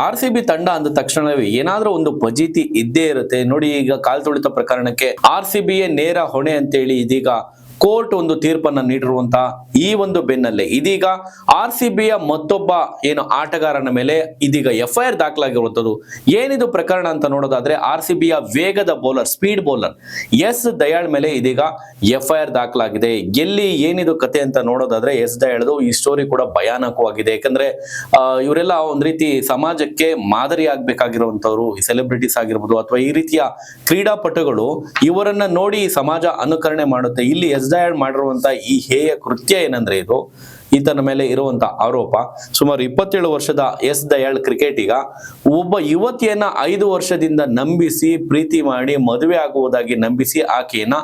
RCB ತಂಡ ಅಂದ ತಕ್ಷಣವೇ ಏನಾದ್ರೂ ಒಂದು ಫಜೀತಿ ಇದ್ದೇ ಇರುತ್ತೆ ನೋಡಿ. ಈಗ ಕಾಲ್ ತುಳಿತ ಪ್ರಕರಣಕ್ಕೆ RCBಯೇ ನೇರ ಹೊಣೆ ಅಂತೇಳಿ ಇದೀಗ ಕೋರ್ಟ್ ಒಂದು ತೀರ್ಪನ್ನ ನೀಡಿರುವಂತ ಈ ಒಂದು ಬೆನ್ನಲ್ಲೇ ಇದೀಗ RCBಯ ಮತ್ತೊಬ್ಬ ಏನು ಆಟಗಾರನ ಮೇಲೆ ಇದೀಗ FIR ದಾಖಲಾಗಿರುವಂತದ್ದು. ಏನಿದು ಪ್ರಕರಣ ಅಂತ ನೋಡೋದಾದ್ರೆ RCBಯ ವೇಗದ bowler, speed bowler S Dayal ಮೇಲೆ ಇದೀಗ FIR ದಾಖಲಾಗಿದೆ. ಎಲ್ಲಿ ಏನಿದು ಕತೆ ಅಂತ ನೋಡೋದಾದ್ರೆ ಎಸ್ ದಯಾಳ್ದು ಈ ಸ್ಟೋರಿ ಕೂಡ ಭಯಾನಕವಾಗಿದೆ. ಯಾಕಂದ್ರೆ ಇವರೆಲ್ಲ ಒಂದ್ ರೀತಿ ಸಮಾಜಕ್ಕೆ ಮಾದರಿ ಆಗ್ಬೇಕಾಗಿರುವಂತವ್ರು, ಸೆಲೆಬ್ರಿಟೀಸ್ ಆಗಿರ್ಬೋದು ಅಥವಾ ಈ ರೀತಿಯ ಕ್ರೀಡಾಪಟುಗಳು ಇವರನ್ನ ನೋಡಿ ಸಮಾಜ ಅನುಕರಣೆ ಮಾಡುತ್ತೆ. ಇಲ್ಲಿ ಎಸ್ ದಯಾಳ್ ಮಾಡಿರುವಂತ ಈ ಹೇಯ ಕೃತ್ಯ ಏನಂದ್ರೆ ಇದು ಈತನ ಮೇಲೆ ಇರುವಂತ ಆರೋಪ. ಸುಮಾರು 27 ವರ್ಷದ ಎಸ್ ದಯಾಳ್ ಕ್ರಿಕೆಟಿಗ ಒಬ್ಬ ಯುವತಿಯನ್ನ 5 ವರ್ಷದಿಂದ ನಂಬಿಸಿ ಪ್ರೀತಿ ಮಾಡಿ ಮದುವೆ ಆಗುವುದಾಗಿ ನಂಬಿಸಿ ಆಕೆಯನ್ನ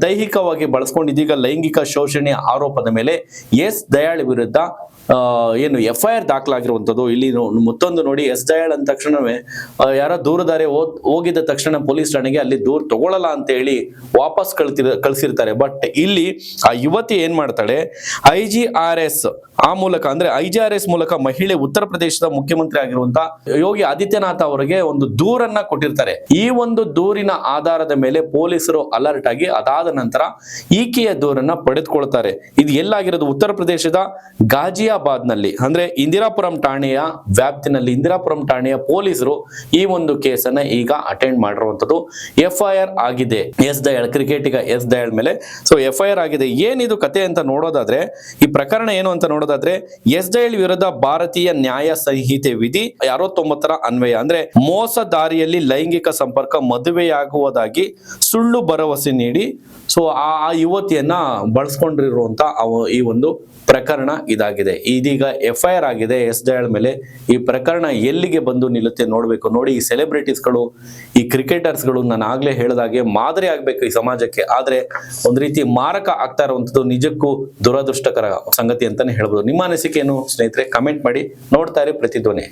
ದೈಹಿಕವಾಗಿ ಬಳಸ್ಕೊಂಡಿದ್ದೀಗ ಲೈಂಗಿಕ ಶೋಷಣೆ ಆರೋಪದ ಮೇಲೆ ಎಸ್ ದಯಾಳ್ ವಿರುದ್ಧ ಏನು FIR ದಾಖಲಾಗಿರುವಂತದ್ದು. ಇಲ್ಲಿ ಮತ್ತೊಂದು ನೋಡಿ, ಎಸ್ ದಯಾಳ್ ಅಂದ ತಕ್ಷಣವೇ ಯಾರೋ ದೂರದಾರೆ ಹೋಗಿದ ತಕ್ಷಣ ಪೊಲೀಸ್ ಠಾಣೆಗೆ ಅಲ್ಲಿ ದೂರ ತಗೊಳ್ಳಲ್ಲ ಅಂತ ಹೇಳಿ ವಾಪಸ್ ಕಳ್ಸಿರ್ತಾರೆ. ಬಟ್ ಇಲ್ಲಿ ಆ ಯುವತಿ ಏನ್ ಮಾಡ್ತಾಳೆ, IGRS ಮೂಲಕ ಮಹಿಳೆ ಉತ್ತರ ಪ್ರದೇಶದ ಮುಖ್ಯಮಂತ್ರಿ ಆಗಿರುವಂತ ಯೋಗಿ ಆದಿತ್ಯನಾಥ್ ಅವರಿಗೆ ಒಂದು ದೂರನ್ನ ಕೊಟ್ಟಿರ್ತಾರೆ. ಈ ಒಂದು ದೂರಿನ ಆಧಾರದ ಮೇಲೆ ಪೊಲೀಸರು ಅಲರ್ಟ್ ಆಗಿ ಅದಾದ ನಂತರ ಈಕೆಯ ದೂರನ್ನ ಪಡೆದುಕೊಳ್ತಾರೆ. ಇದು ಎಲ್ಲಾಗಿರೋದು ಉತ್ತರ ಪ್ರದೇಶದ ಗಾಜಿಯಾಬಾದ್ ನಲ್ಲಿ, ಅಂದ್ರೆ ಇಂದಿರಾಪುರಂ ಠಾಣೆಯ ವ್ಯಾಪ್ತಿನಲ್ಲಿ ಇಂದಿರಾಪುರಂ ಠಾಣೆಯ ಪೊಲೀಸರು ಈ ಒಂದು ಕೇಸನ್ನ ಈಗ ಅಟೆಂಡ್ ಮಾಡಿರುವಂತದ್ದು. FIR ಆಗಿದೆ ಎಸ್ ದಯಾಳ್, ಕ್ರಿಕೆಟಿಗ ಎಸ್ ದಯಾಳ್ ಮೇಲೆ. ಸೊ FIR ಆಗಿದೆ. ಏನಿದು ಕತೆ ಅಂತ ನೋಡೋದಾದ್ರೆ, ಈ ಪ್ರಕರಣ ಏನು ಅಂತ ನೋಡೋದಾದ್ರೆ, ಎಸ್ ದಯಾಳ್ ವಿರುದ್ಧ ಭಾರತೀಯ ನ್ಯಾಯ ಸಂಹಿತೆ ವಿಧಿ 69ರ ಅನ್ವಯ, ಅಂದ್ರೆ ಮೋಸದಾರಿಯಲ್ಲಿ ಲೈಂಗಿಕ ಸಂಪರ್ಕ, ಮದುವೆಯಾಗುವುದಾಗಿ ಸುಳ್ಳು ಭರವಸೆ ನೀಡಿ ಸೊ ಆ ಯುವತಿಯನ್ನ ಬಳಸ್ಕೊಂಡಿರುವಂತ ಈ ಒಂದು ಪ್ರಕರಣ ಇದಾಗಿದೆ. ಇದೀಗ FIR ಆಗಿದೆ ಎಸ್ ದಯಾಳ್ ಮೇಲೆ. ಈ ಪ್ರಕರಣ ಎಲ್ಲಿಗೆ ಬಂದು ನಿಲ್ಲುತ್ತೆ ನೋಡ್ಬೇಕು. ನೋಡಿ, ಈ ಸೆಲೆಬ್ರಿಟೀಸ್ಗಳು, ಈ ಕ್ರಿಕೆಟರ್ಸ್ಗಳು ನಾನು ಆಗ್ಲೇ ಹೇಳಿದಾಗೆ ಮಾದರಿ ಆಗ್ಬೇಕು ಈ ಸಮಾಜಕ್ಕೆ. ಆದ್ರೆ ಒಂದ್ ರೀತಿ ಮಾರಕ ಆಗ್ತಾ ಇರುವಂತದ್ದು ನಿಜಕ್ಕೂ ದುರದೃಷ್ಟಕರ ಸಂಗತಿ ಅಂತಾನೆ ಹೇಳ್ಬೋದು. ನಿಮ್ಮ ಅನಿಸಿಕೆ ಏನು ಸ್ನೇಹಿತರೆ? ಕಮೆಂಟ್ ಮಾಡಿ. ನೋಡ್ತಾ ಇರಿ ಪ್ರತಿಧ್ವನಿ.